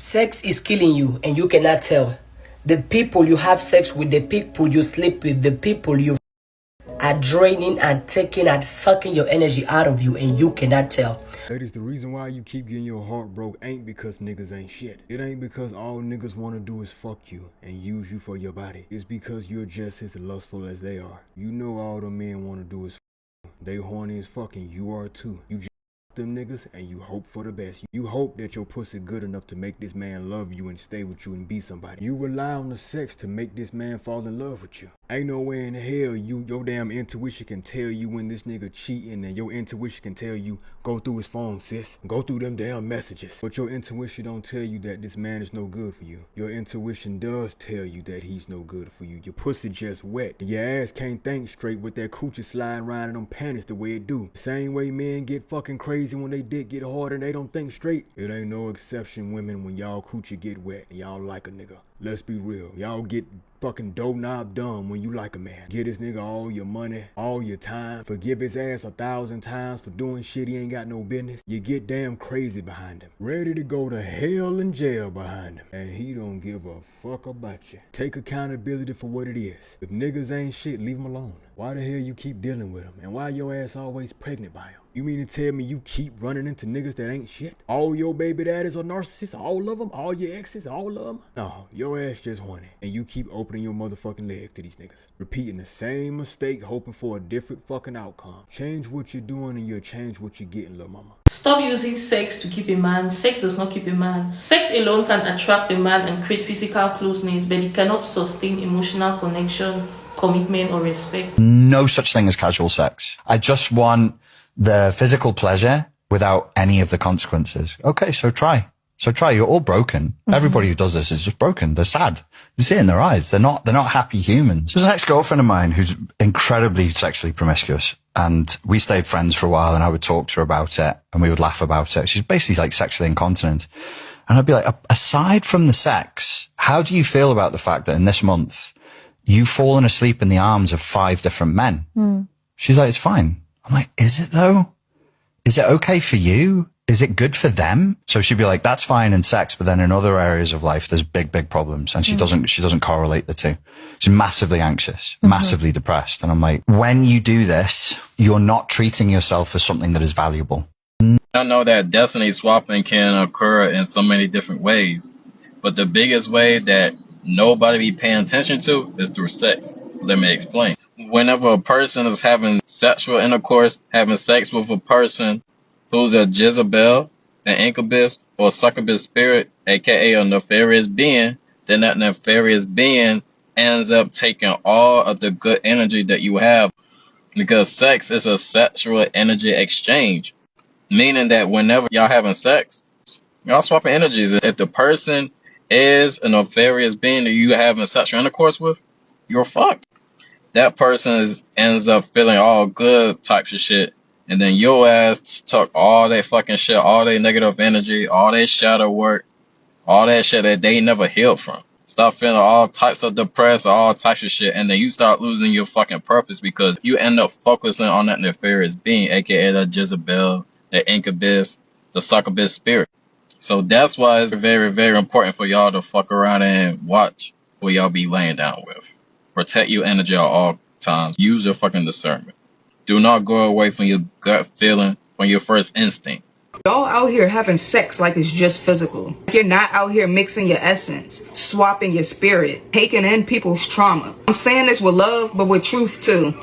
Sex is killing you and you cannot tell. The people you have sex with, the people you sleep with, the people you are draining and taking and sucking your energy out of you and you cannot tell. Ladies, the reason why you keep getting your heart broke ain't because niggas ain't shit. It ain't because all niggas want to do is fuck you and use you for your body. It's because you're just as lustful as they are. You know all the men want to do is fuck you. They horny as fucking you are too. You just them niggas and you hope for the best. You hope that your pussy good enough to make this man love you and stay with you and be somebody. You rely on the sex to make this man fall in love with you. Ain't no way in hell your damn intuition can tell you when this nigga cheating, and your intuition can tell you go through his phone, sis. Go through them damn messages. But your intuition don't tell you that this man is no good for you. Your intuition does tell you that he's no good for you. Your pussy just wet. Your ass can't think straight with that coochie sliding around in them panties the way it do. Same way men get fucking crazy when they dick get hard and they don't think straight. It ain't no exception, women, when y'all coochie get wet and y'all like a nigga. Let's be real. Y'all get fucking dough-knob dumb when you like a man. Get this nigga all your money, all your time. Forgive his ass 1,000 times for doing shit he ain't got no business. You get damn crazy behind him. Ready to go to hell and jail behind him. And he don't give a fuck about you. Take accountability for what it is. If niggas ain't shit, leave him alone. Why the hell you keep dealing with him? And why your ass always pregnant by him? You mean to tell me you keep running into niggas that ain't shit? All your baby daddies are narcissists? All of them? All your exes? All of them? No, your ass just horny. And you keep opening your motherfucking legs to these niggas. Repeating the same mistake, hoping for a different fucking outcome. Change what you're doing and you'll change what you're getting, little mama. Stop using sex to keep a man. Sex does not keep a man. Sex alone can attract a man and create physical closeness, but it cannot sustain emotional connection, commitment, or respect. No such thing as casual sex. I just want the physical pleasure without any of the consequences. Okay, so try. You're all broken. Everybody who does this is just broken. They're sad. You see it in their eyes. They're not happy humans. There's an ex-girlfriend of mine who's incredibly sexually promiscuous. And we stayed friends for a while and I would talk to her about it and we would laugh about it. She's basically like sexually incontinent. And I'd be like, aside from the sex, how do you feel about the fact that in this month you've fallen asleep in the arms of 5 different men? She's like, it's fine. I'm like, is it though? Is it okay for you? Is it good for them? So she'd be like, that's fine in sex, but then in other areas of life, there's big problems. And she doesn't correlate the two. She's massively anxious, massively depressed. And I'm like, when you do this, you're not treating yourself as something that is valuable. I know that destiny swapping can occur in so many different ways, but the biggest way that nobody be paying attention to is through sex. Let me explain. Whenever a person is having sexual intercourse, having sex with a person who's a Jezebel, an incubus, or succubus spirit, aka a nefarious being, then that nefarious being ends up taking all of the good energy that you have, because sex is a sexual energy exchange, meaning that whenever y'all having sex, y'all swapping energies. If the person is a nefarious being that you having sexual intercourse with, you're fucked. That person ends up feeling all good types of shit. And then your ass took all that fucking shit, all that negative energy, all that shadow work, all that shit that they never healed from. Start feeling all types of depressed, all types of shit. And then you start losing your fucking purpose because you end up focusing on that nefarious being, aka the Jezebel, the incubus, the succubus spirit. So that's why it's very, very important for y'all to fuck around and watch who y'all be laying down with. Protect your energy at all times. Use your fucking discernment. Do not go away from your gut feeling, from your first instinct. Y'all out here having sex like it's just physical. You're not out here mixing your essence, swapping your spirit, taking in people's trauma. I'm saying this with love, but with truth too.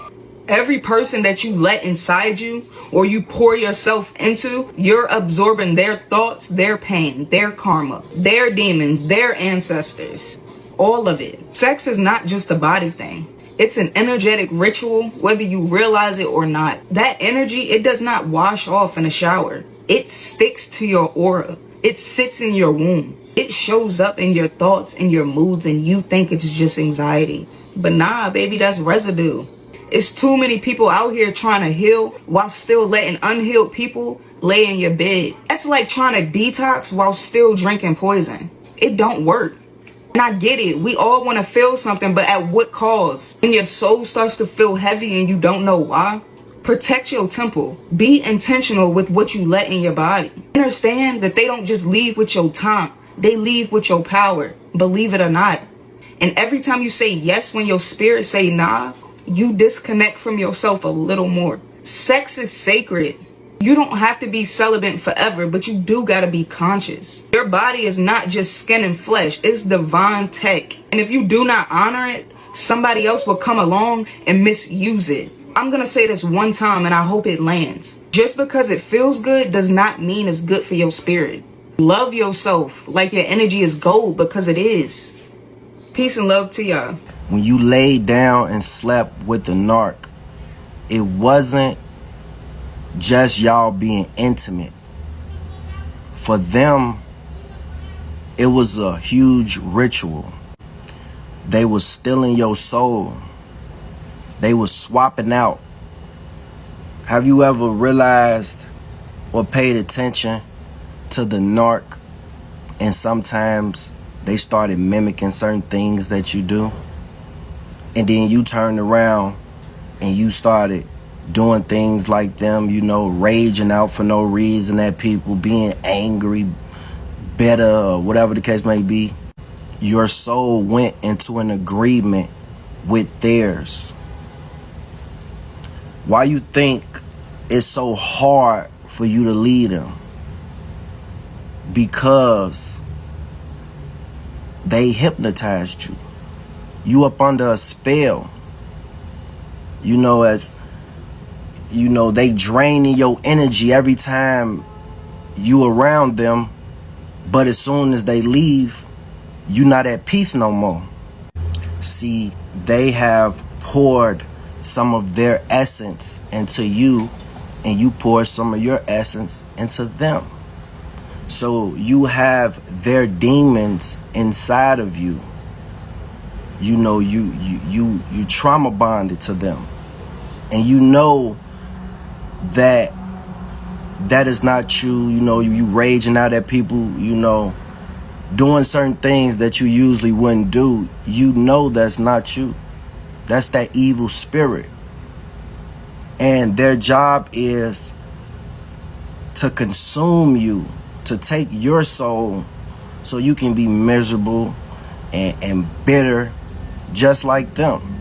Every person that you let inside you or you pour yourself into, you're absorbing their thoughts, their pain, their karma, their demons, their ancestors. All of it. Sex is not just a body thing. It's an energetic ritual, whether you realize it or not. That energy, it does not wash off in a shower. It sticks to your aura. It sits in your womb. It shows up in your thoughts and your moods, and you think it's just anxiety. But nah, baby, that's residue. It's too many people out here trying to heal while still letting unhealed people lay in your bed. That's like trying to detox while still drinking poison. It don't work. And I get it. We all want to feel something, but at what cost? When your soul starts to feel heavy and you don't know why, protect your temple. Be intentional with what you let in your body. Understand that they don't just leave with your time. they leave with your power, believe it or not. And every time you say yes when your spirit say nah, you disconnect from yourself a little more. Sex is sacred. You don't have to be celibate forever, but you do gotta be conscious. Your body is not just skin and flesh, it's divine tech. And if you do not honor it, somebody else will come along and misuse it. I'm gonna say this one time and I hope it lands. Just because it feels good does not mean it's good for your spirit. Love yourself like your energy is gold, because it is. Peace and love to y'all. When you laid down and slept with the narc, it wasn't just y'all being intimate. For them, it was a huge ritual. They was stealing your soul. They was swapping out. Have you ever realized or paid attention to the narc, and sometimes they started mimicking certain things that you do, and then you turned around and you started doing things like them, you know, raging out for no reason at people, being angry, bitter, or whatever the case may be. Your soul went into an agreement with theirs. Why you think it's so hard for you to lead them? Because they hypnotized you. You up under a spell. You know, as you know, they draining your energy every time you around them, but as soon as they leave, you not at peace no more. See, they have poured some of their essence into you, and you pour some of your essence into them. So you have their demons inside of you. You know, you trauma bonded to them, and you know that is not you. You know, you raging out at people, you know, doing certain things that you usually wouldn't do. You know that's not you. That's that evil spirit. And their job is to consume you, to take your soul so you can be miserable and bitter just like them.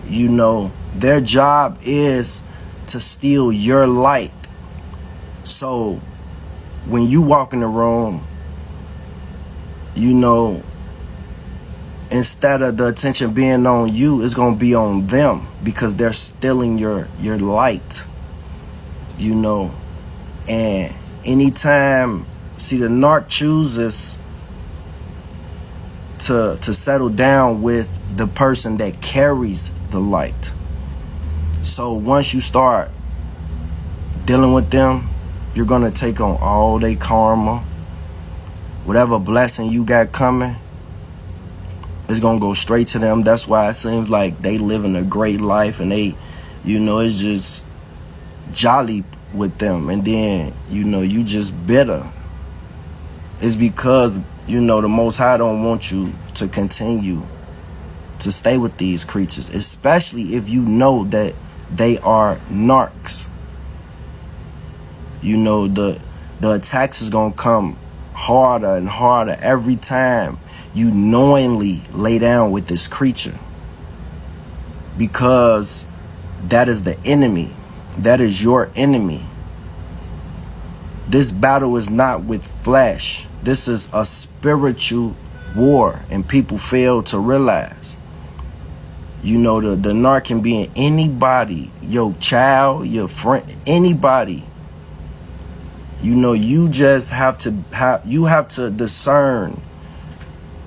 You know, their job is to steal your light. So when you walk in the room, you know, instead of the attention being on you, it's going to be on them, because they're stealing your light, you know. And anytime, see, the narc chooses to settle down with the person that carries the light. So once you start dealing with them, you're going to take on all their karma. Whatever blessing you got coming, it's going to go straight to them. That's why it seems like they living a great life, and they, you know, it's just jolly with them. And then, you know, you just bitter. It's because, you know, the Most High don't want you to continue to stay with these creatures, especially if you know that they are narcs. You know, the attacks is going to come harder and harder every time you knowingly lay down with this creature, because that is the enemy. That is your enemy. This battle is not with flesh. This is a spiritual war, and people fail to realize. You know, the narc can be in anybody, your child, your friend, anybody. You know, you just have to discern.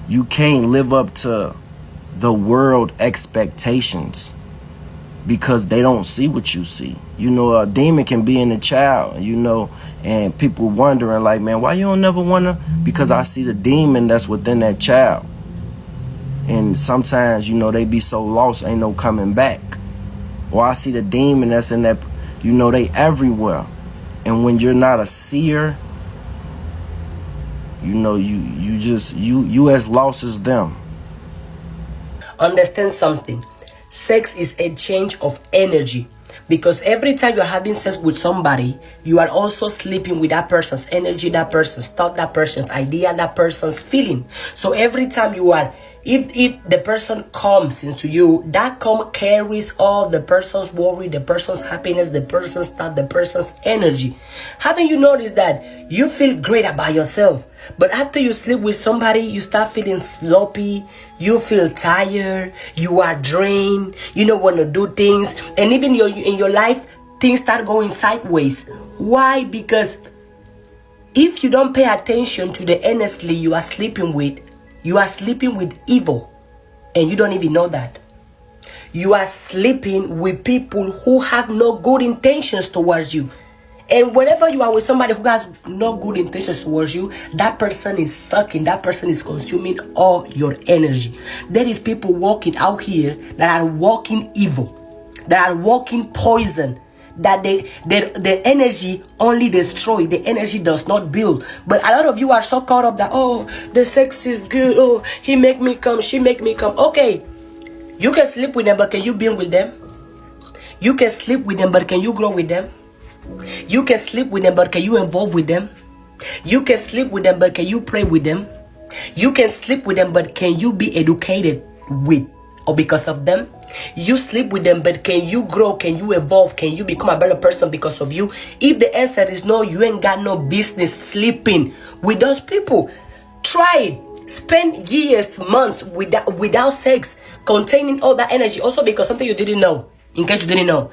You can't live up to the world expectations, because they don't see what you see. You know, a demon can be in a child, you know, and people wondering like, man, why you don't never wanna? Because I see the demon that's within that child. And sometimes, you know, they be so lost, ain't no coming back. Or I see the demon that's in that, you know, they everywhere. And when you're not a seer, you know, you as lost as them. Understand something. Sex is a change of energy. Because every time you're having sex with somebody, you are also sleeping with that person's energy, that person's thought, that person's idea, that person's feeling. So every time you are, if the person comes into you, that carries all the person's worry, the person's happiness, the person's thought, the person's energy. Haven't you noticed that you feel great about yourself, but after you sleep with somebody, you start feeling sloppy, you feel tired, you are drained, you don't want to do things, and even in your life, things start going sideways. Why? Because if you don't pay attention to the honestly you are sleeping with, you are sleeping with evil, and you don't even know that. You are sleeping with people who have no good intentions towards you. And whenever you are with somebody who has no good intentions towards you, that person is sucking, that person is consuming all your energy. There is people walking out here that are walking evil, that are walking poison, that their energy only destroy, the energy does not build. But a lot of you are so caught up that, oh, the sex is good, oh, he make me come, she make me come. Okay, you can sleep with them, but can you build with them? You can sleep with them, but can you grow with them? You can sleep with them, but can you involve with them? You can sleep with them, but can you pray with them? You can sleep with them, but can you be educated with or because of them? You sleep with them, but can you grow? Can you evolve? Can you become a better person because of you? If the answer is no, you ain't got no business sleeping with those people. Try it. Spend years, months without sex, containing all that energy. Also, because something you didn't know, in case you didn't know,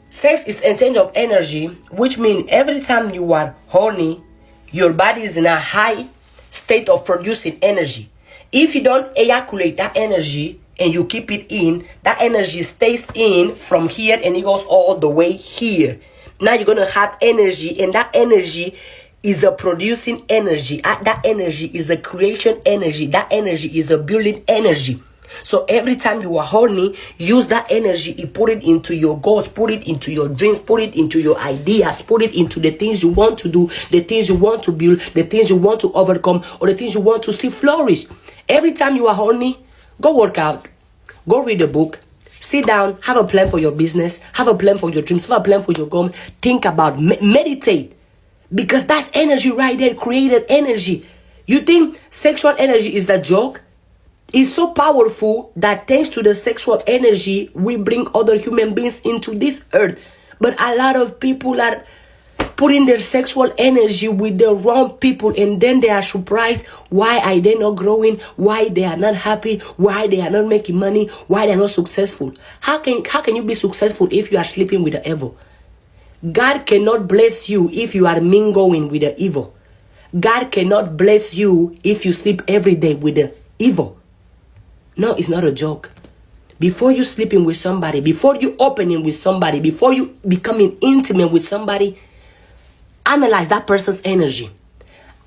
sex is an exchange of energy, which means every time you are horny, your body is in a high state of producing energy. If you don't ejaculate that energy and you keep it in, that energy stays in from here and it goes all the way here. Now you're going to have energy, and that energy is a producing energy. That energy is a creation energy. That energy is a building energy. So every time you are horny, use that energy and put it into your goals, put it into your dreams, put it into your ideas, put it into the things you want to do, the things you want to build, the things you want to overcome, or the things you want to see flourish. Every time you are horny, go work out, go read a book, sit down, have a plan for your business, have a plan for your dreams, have a plan for your goal, think about, meditate. Because that's energy right there, created energy. You think sexual energy is a joke? It's so powerful that thanks to the sexual energy, we bring other human beings into this earth. But a lot of people are putting their sexual energy with the wrong people, and then they are surprised why are they not growing, why they are not happy, why they are not making money, why they are not successful. How can you be successful if you are sleeping with the evil? God cannot bless you if you are mingling with the evil. God cannot bless you if you sleep every day with the evil. No, it's not a joke. Before you sleeping with somebody, before you opening with somebody, before you becoming intimate with somebody, analyze that person's energy.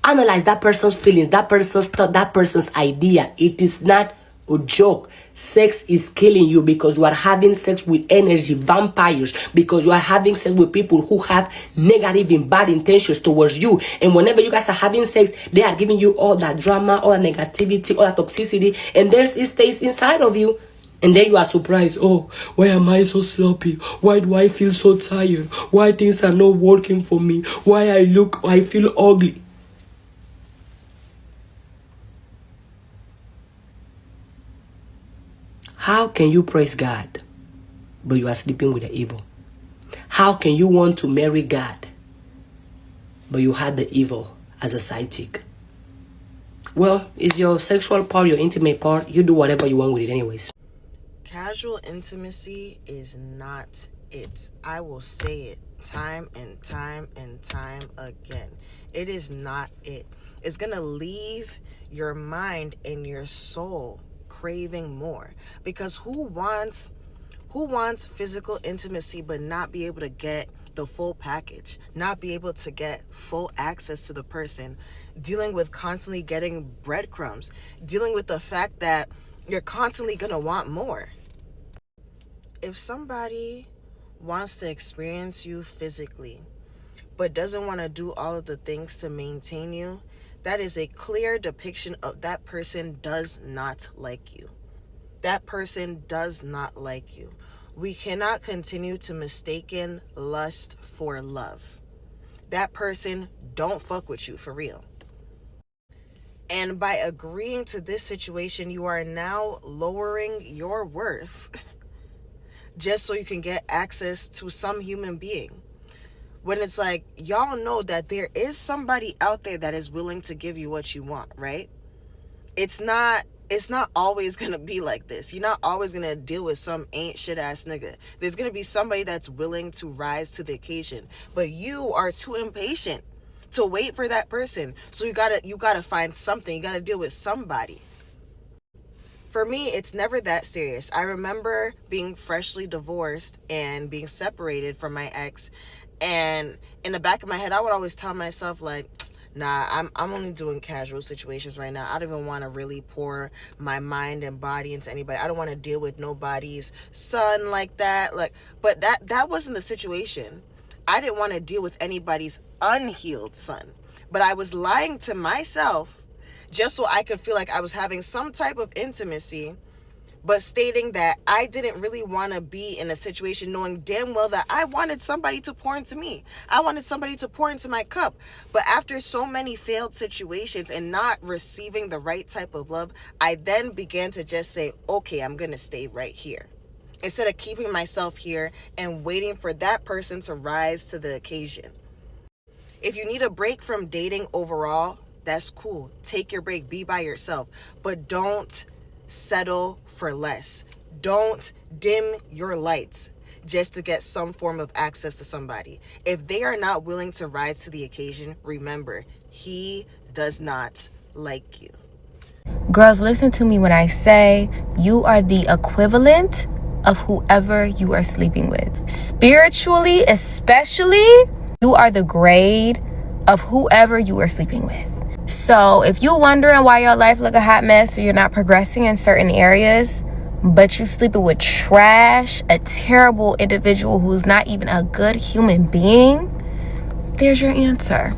Analyze that person's feelings, that person's thought, that person's idea. It is not a joke. Sex is killing you because you are having sex with energy vampires, because you are having sex with people who have negative and bad intentions towards you. And whenever you guys are having sex, they are giving you all that drama, all that negativity, all that toxicity, and it stays inside of you. And then you are surprised. Oh, why am I so sloppy? Why do I feel so tired? Why things are not working for me? Why I feel ugly? How can you praise God, but you are sleeping with the evil? How can you want to marry God, but you had the evil as a side chick? Well, it's your sexual part, your intimate part. You do whatever you want with it anyways. Casual intimacy is not it. I will say it time and time and time again. It is not it. It's going to leave your mind and your soul craving more, because who wants physical intimacy but not be able to get the full package, not be able to get full access to the person, dealing with constantly getting breadcrumbs, dealing with the fact that you're constantly gonna want more. If somebody wants to experience you physically but doesn't want to do all of the things to maintain you, that is a clear depiction of that person does not like you. That person does not like you. We cannot continue to mistaken lust for love. That person don't fuck with you for real. And by agreeing to this situation, you are now lowering your worth just so you can get access to some human being. When it's like, y'all know that there is somebody out there that is willing to give you what you want, right? It's not always gonna be like this. You're not always gonna deal with some ain't shit ass nigga. There's gonna be somebody that's willing to rise to the occasion, but you are too impatient to wait for that person. So you gotta find something. You gotta deal with somebody. For me, it's never that serious. I remember being freshly divorced and being separated from my ex, and in the back of my head, I would always tell myself like, nah, I'm only doing casual situations right now. I don't even want to really pour my mind and body into anybody. I don't want to deal with nobody's son like that. But that wasn't the situation. I didn't want to deal with anybody's unhealed son. But I was lying to myself just so I could feel like I was having some type of intimacy, but stating that I didn't really want to be in a situation, knowing damn well that I wanted somebody to pour into me. I wanted somebody to pour into my cup. But after so many failed situations and not receiving the right type of love, I then began to just say, okay, I'm going to stay right here, instead of keeping myself here and waiting for that person to rise to the occasion. If you need a break from dating overall, that's cool. Take your break. Be by yourself. But don't settle for less. Don't dim your lights just to get some form of access to somebody. If they are not willing to rise to the occasion, remember, he does not like you. Girls, listen to me when I say you are the equivalent of whoever you are sleeping with. Spiritually, especially, you are the grade of whoever you are sleeping with. So if you're wondering why your life look a hot mess or you're not progressing in certain areas, but you sleeping with trash, a terrible individual who's not even a good human being, there's your answer.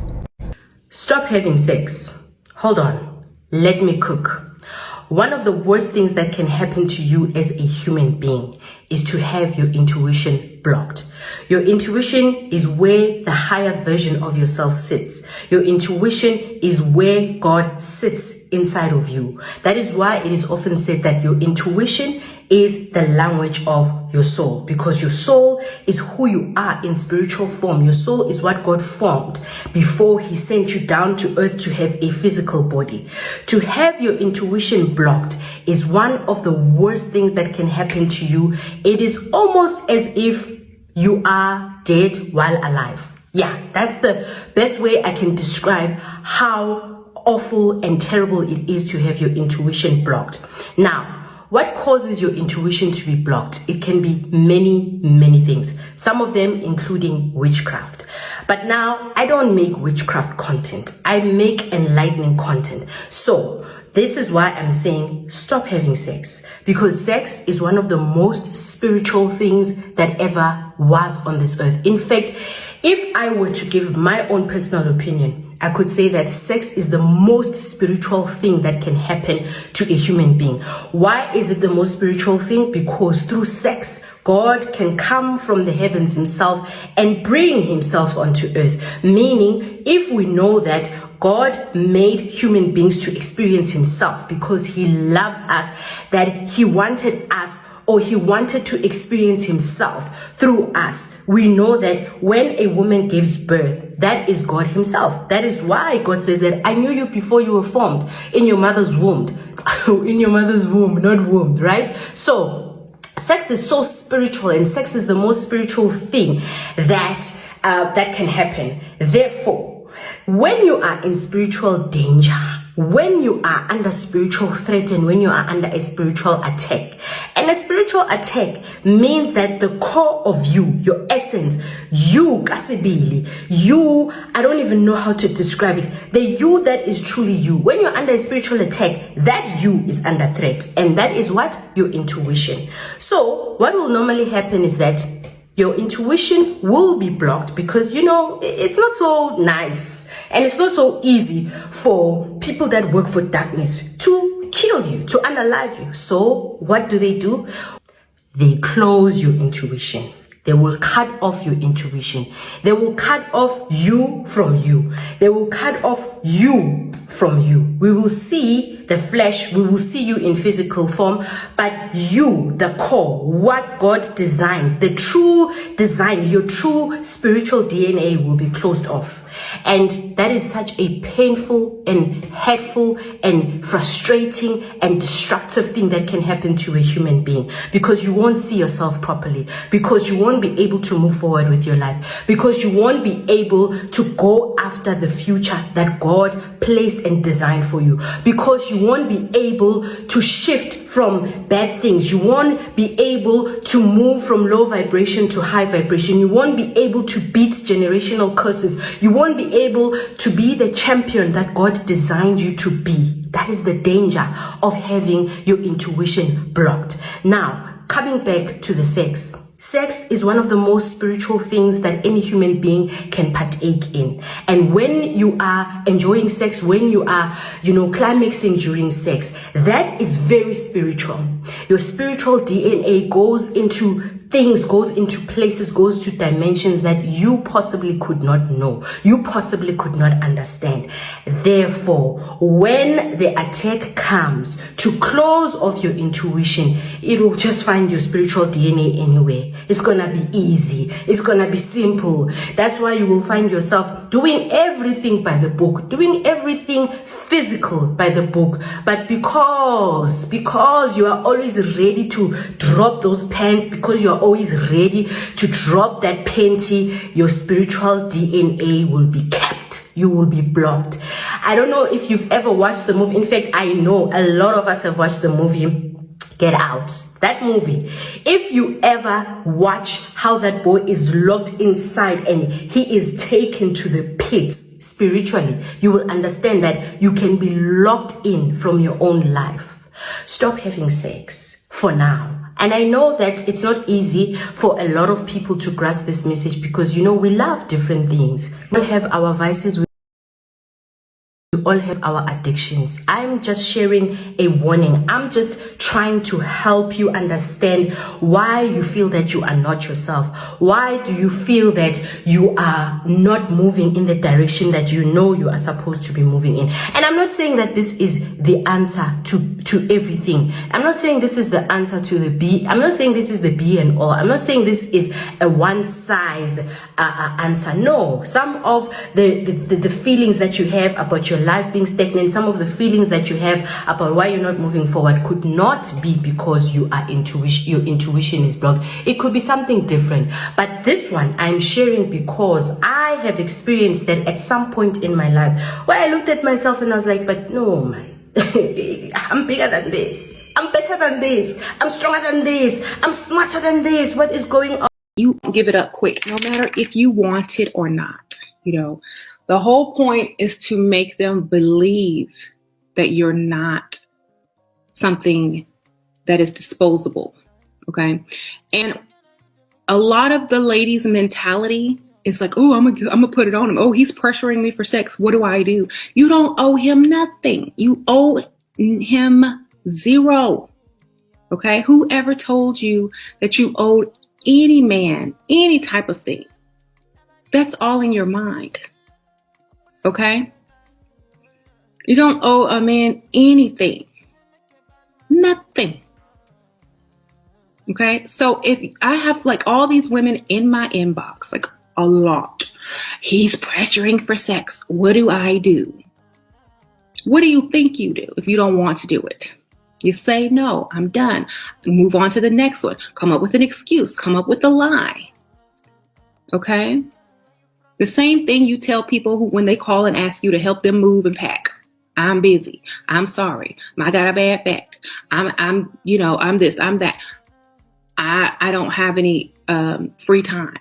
Stop having sex. Hold on. Let me cook. One of the worst things that can happen to you as a human being is to have your intuition blocked. Your intuition is where the higher version of yourself sits. Your intuition is where God sits inside of you. That is why it is often said that your intuition is the language of your soul, because your soul is who you are in spiritual form. Your soul is what God formed before he sent you down to earth to have a physical body. To have your intuition blocked is one of the worst things that can happen to you. It is almost as if you are dead while alive. Yeah, that's the best way I can describe how awful and terrible it is to have your intuition blocked. Now, what causes your intuition to be blocked? It can be many, many things. Some of them including witchcraft. But now, I don't make witchcraft content. I make enlightening content. So, this is why I'm saying stop having sex. Because sex is one of the most spiritual things that ever was on this earth. In fact, if I were to give my own personal opinion, I could say that sex is the most spiritual thing that can happen to a human being. Why is it the most spiritual thing? Because through sex, God can come from the heavens himself and bring himself onto earth. Meaning, if we know that God made human beings to experience himself because he loves us, that he wanted us, or he wanted to experience himself through us. We know that when a woman gives birth, that is God himself. That is why God says that I knew you before you were formed in your mother's womb. In your mother's womb, not womb, right? So sex is so spiritual, and sex is the most spiritual thing that can happen. Therefore, when you are in spiritual danger, when you are under spiritual threat, and when you are under a spiritual attack, and a spiritual attack means that the core of you, your essence, you, Kasibili, you, I don't even know how to describe it, the you that is truly you, when you're under a spiritual attack, that you is under threat, and that is what? Your intuition. So what will normally happen is that your intuition will be blocked because, you know, it's not so nice and it's not so easy for people that work for darkness to kill you, to unalive you. So what do? they close your intuition. They will cut off your intuition. They will cut off you from you. They will cut off you from you. We will see the flesh. We will see you in physical form. But you, the core, what God designed, the true design, your true spiritual DNA will be closed off. And that is such a painful and hurtful and frustrating and destructive thing that can happen to a human being, because you won't see yourself properly, because you won't be able to move forward with your life, because you won't be able to go after the future that God placed and designed for you, because you won't be able to shift from bad things. You won't be able to move from low vibration to high vibration. You won't be able to beat generational curses. You won't be able to be the champion that God designed you to be. That is the danger of having your intuition blocked. Now, coming back to the sex. Sex is one of the most spiritual things that any human being can partake in. And when you are enjoying sex, when you are, climaxing during sex, that is very spiritual. Your spiritual DNA goes into things, goes into places, goes to dimensions that you possibly could not know, you possibly could not understand. Therefore, when the attack comes to close off your intuition, it will just find your spiritual DNA anyway. It's gonna be easy. It's gonna be simple. That's why you will find yourself doing everything by the book, doing everything physical by the book. But because you are always ready to drop those pants, because you are always ready to drop that panty, your spiritual DNA will be kept. You will be blocked. I don't know if you've ever watched the movie. In fact, I know a lot of us have watched the movie Get Out. That movie, if you ever watch how that boy is locked inside and he is taken to the pits spiritually, you will understand that you can be locked in from your own life. Stop having sex for now. And I know that it's not easy for a lot of people to grasp this message, because, we love different things. We have our vices. We all have our addictions. I'm just sharing a warning. I'm just trying to help you understand why you feel that you are not yourself. Why do you feel that you are not moving in the direction that you know you are supposed to be moving in? And I'm not saying that this is the answer to everything. I'm not saying this is the answer to the B. I'm not saying this is the be and all. I'm not saying this is a one size answer. No, some of the feelings that you have about your life being stagnant, some of the feelings that you have about why you're not moving forward could not be because your intuition is blocked. It could be something different. But this one I'm sharing because I have experienced that at some point in my life, where I looked at myself and I was like, but no, man. I'm bigger than this. I'm better than this. I'm stronger than this. I'm smarter than this. What is going on? You give it up quick, no matter if you want it or not. The whole point is to make them believe that you're not something that is disposable. Okay. And a lot of the ladies' mentality is like, oh, I'm gonna put it on him. Oh, he's pressuring me for sex. What do I do? You don't owe him nothing. You owe him zero. Okay. Whoever told you that you owed any man any type of thing? That's all in your mind. Okay? You don't owe a man anything. Nothing. Okay? So if I have all these women in my inbox, a lot. He's pressuring for sex. What do I do? What do you think you do if you don't want to do it? You say, no, I'm done. Move on to the next one. Come up with an excuse. Come up with a lie. Okay? The same thing you tell people who, when they call and ask you to help them move and pack. I'm busy. I'm sorry. I got a bad back. I'm this, I'm that. I don't have any free time.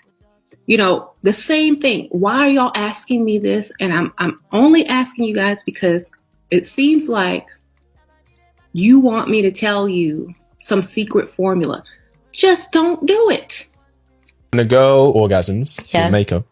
The same thing. Why are y'all asking me this? And I'm only asking you guys because it seems like you want me to tell you some secret formula. Just don't do it. When a girl orgasms with makeup,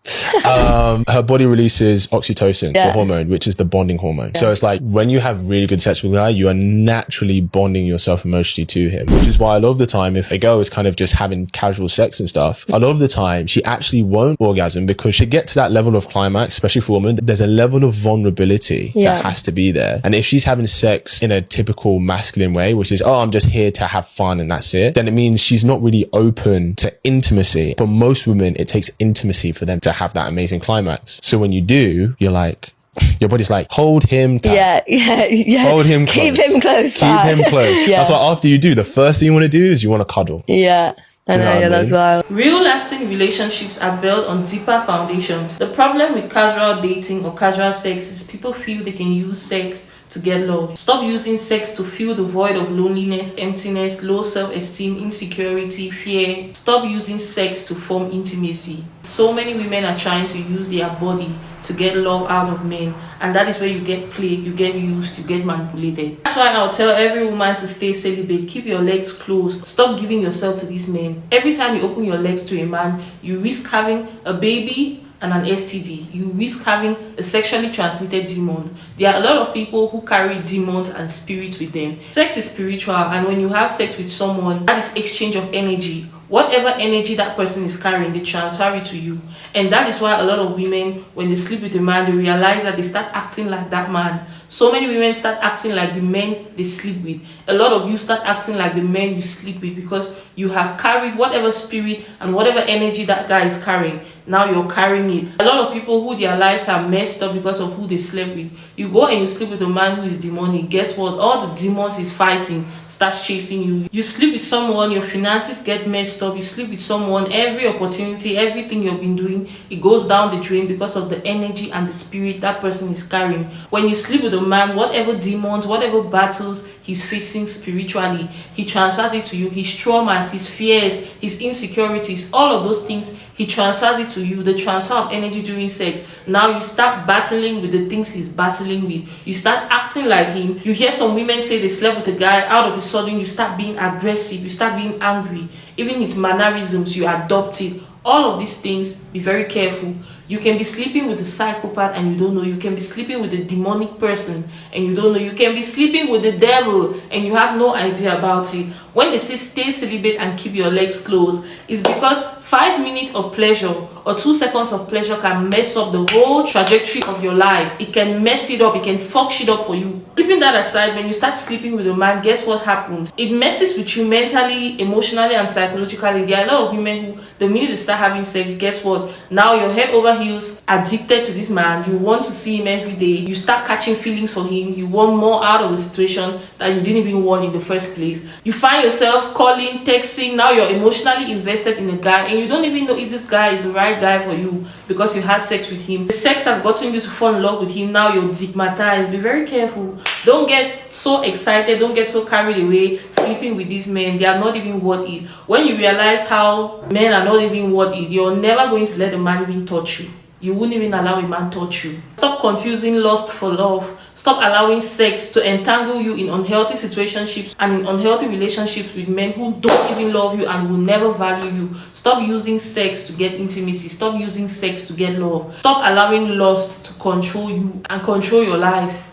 her body releases oxytocin, the hormone, which is the bonding hormone. So it's like when you have really good sex with a guy, you are naturally bonding yourself emotionally to him, which is why a lot of the time, if a girl is kind of just having casual sex and stuff, a lot of the time she actually won't orgasm, because to get to that level of climax, especially for women, there's a level of vulnerability that has to be there. And if she's having sex in a typical masculine way, which is, oh, I'm just here to have fun and that's it, then it means she's not really open to intimacy. For most women, it takes intimacy for them to have that amazing climax. So when you do, you're like, your body's like, hold him tight. Yeah. Hold him close. Keep him close. Keep him close. That's why after you do, the first thing you want to do is you want to cuddle. Yeah. I know, that's wild. Real lasting relationships are built on deeper foundations. The problem with casual dating or casual sex is people feel they can use sex to get love. Stop using sex to fill the void of loneliness, emptiness, low self-esteem, insecurity, fear. Stop using sex to form intimacy. So many women are trying to use their body to get love out of men, and that is where you get played, you get used, you get manipulated. That's why I'll tell every woman to stay celibate. Keep your legs closed. Stop giving yourself to these men. Every time you open your legs to a man, you risk having a baby and an STD. You risk having a sexually transmitted demon. There are a lot of people who carry demons and spirits with them. Sex is spiritual, and when you have sex with someone, that is exchange of energy. Whatever energy that person is carrying, they transfer it to you. And that is why a lot of women, when they sleep with a man, they realize that they start acting like that man. So many women start acting like the men they sleep with. A lot of you start acting like the men you sleep with, because you have carried whatever spirit and whatever energy that guy is carrying. Now you're carrying it. A lot of people who their lives are messed up because of who they slept with. You go and you sleep with a man who is demonic. Guess what? All the demons he's fighting starts chasing you. You sleep with someone, your finances get messed up. You sleep with someone, every opportunity, everything you've been doing, it goes down the drain because of the energy and the spirit that person is carrying. When you sleep with a man, whatever demons, whatever battles he's facing spiritually, he transfers it to you. His traumas, his fears, his insecurities, all of those things, he transfers it to you. The transfer of energy during sex. Now you start battling with the things he's battling with. You start acting like him. You hear some women say they slept with a guy, out of a sudden you start being aggressive, you start being angry. Even his mannerisms, you adopt it. All of these things, be very careful. You can be sleeping with a psychopath and you don't know. You can be sleeping with a demonic person and you don't know. You can be sleeping with the devil and you have no idea about it. When they say stay celibate and keep your legs closed, it's because 5 minutes of pleasure or 2 seconds of pleasure can mess up the whole trajectory of your life. It can mess it up. It can fuck shit up for you. Keeping that aside, when you start sleeping with a man, guess what happens? It messes with you mentally, emotionally, and psychologically. There are a lot of women who, the minute they start having sex, guess what? Now you're head over heels addicted to this man. You want to see him every day. You start catching feelings for him. You want more out of the situation that you didn't even want in the first place. You find yourself calling, texting. Now you're emotionally invested in a guy and you don't even know if this guy is the right guy for you because you had sex with him. The sex has gotten you to fall in love with him. Now you're stigmatized. Be very careful. Don't get so excited. Don't get so carried away sleeping with these men. They are not even worth it. When you realize how men are not even worth it, you're never going to let a man even touch you. You wouldn't even allow a man touch you. Stop confusing lust for love. Stop allowing sex to entangle you in unhealthy situationships and in unhealthy relationships with men who don't even love you and will never value you. Stop using sex to get intimacy. Stop using sex to get love. Stop allowing lust to control you and control your life.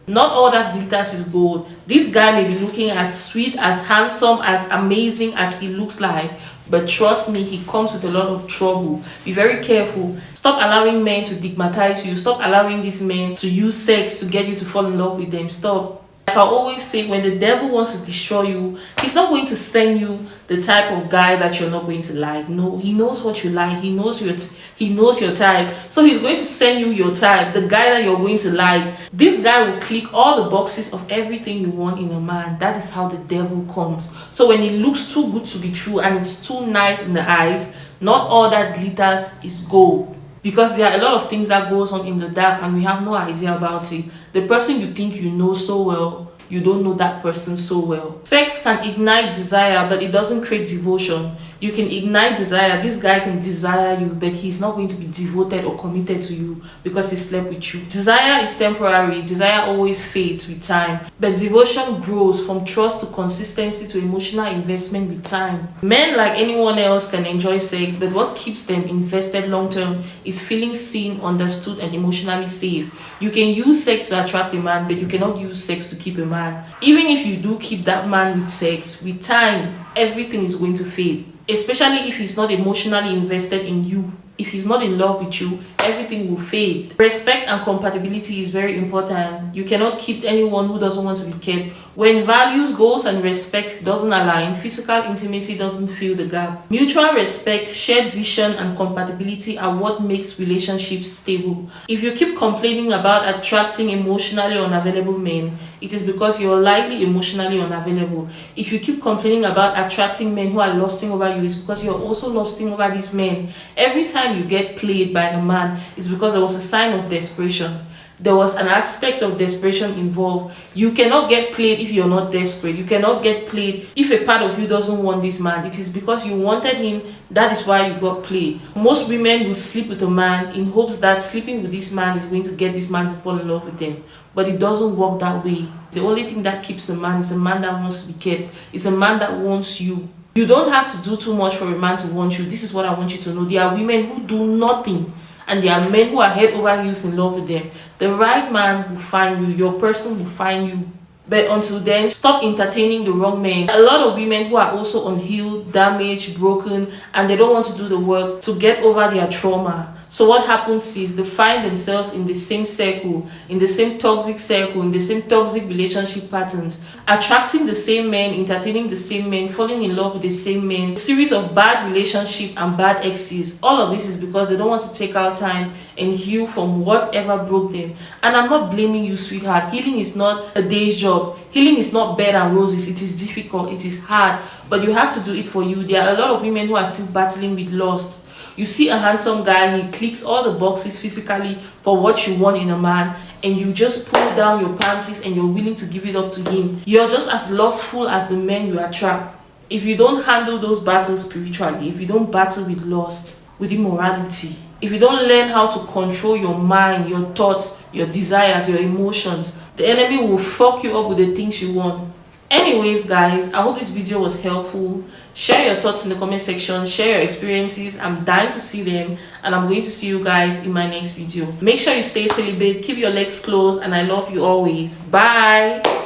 Not all that glitters is gold. This guy may be looking as sweet, as handsome, as amazing as he looks like, but trust me, he comes with a lot of trouble. Be very careful. Stop allowing men to stigmatize you. Stop allowing these men to use sex to get you to fall in love with them. Stop. Like I always say, when the devil wants to destroy you, he's not going to send you the type of guy that you're not going to like. No, he knows what you like. He knows your type. So he's going to send you your type, the guy that you're going to like. This guy will click all the boxes of everything you want in a man. That is how the devil comes. So when it looks too good to be true and it's too nice in the eyes, not all that glitters is gold. Because there are a lot of things that goes on in the dark and we have no idea about it. The person you think you know so well you don't know that person so well. Sex can ignite desire, but it doesn't create devotion. You can ignite desire. This guy can desire you, but he's not going to be devoted or committed to you because he slept with you. Desire is temporary. Desire always fades with time, but devotion grows from trust to consistency to emotional investment with time. Men, like anyone else, can enjoy sex, but what keeps them invested long term is feeling seen, understood, and emotionally safe. You can use sex to attract a man, but you cannot use sex to keep a man. Even if you do keep that man with sex, with time, everything is going to fade. Especially if he's not emotionally invested in you. If he's not in love with you, everything will fade. Respect and compatibility is very important. You cannot keep anyone who doesn't want to be kept. When values, goals, and respect doesn't align, physical intimacy doesn't fill the gap. Mutual respect, shared vision, and compatibility are what makes relationships stable. If you keep complaining about attracting emotionally unavailable men, it is because you're likely emotionally unavailable. If you keep complaining about attracting men who are lusting over you, it's because you're also lusting over these men. Every time you get played by a man, it's because there was a sign of desperation. There was an aspect of desperation involved. You cannot get played if you're not desperate. You cannot get played if a part of you doesn't want this man. It is because you wanted him, that is why you got played. Most women will sleep with a man in hopes that sleeping with this man is going to get this man to fall in love with them. But it doesn't work that way. The only thing that keeps a man is a man that wants to be kept. It's a man that wants you. You don't have to do too much for a man to want you. This is what I want you to know. There are women who do nothing, and there are men who are head over heels in love with them. The right man will find you. Your person will find you. But until then, stop entertaining the wrong men. A lot of women who are also unhealed, damaged, broken, and they don't want to do the work to get over their trauma. So what happens is they find themselves in the same circle, in the same toxic circle, in the same toxic relationship patterns, attracting the same men, entertaining the same men, falling in love with the same men, a series of bad relationships and bad exes. All of this is because they don't want to take out time and heal from whatever broke them. And I'm not blaming you, sweetheart. Healing is not a day's job. Healing is not bed and roses. It is difficult. It is hard. But you have to do it for you. There are a lot of women who are still battling with lust. You see a handsome guy, he clicks all the boxes physically for what you want in a man, and you just pull down your panties and you're willing to give it up to him. You're just as lustful as the men you attract. If you don't handle those battles spiritually, if you don't battle with lust, with immorality, if you don't learn how to control your mind, your thoughts, your desires, your emotions, the enemy will fuck you up with the things you want. Anyways, guys, I hope this video was helpful. Share your thoughts in the comment section. Share your experiences. I'm dying to see them, and I'm going to see you guys in my next video. Make sure you stay celibate, keep your legs closed, and I love you always. Bye.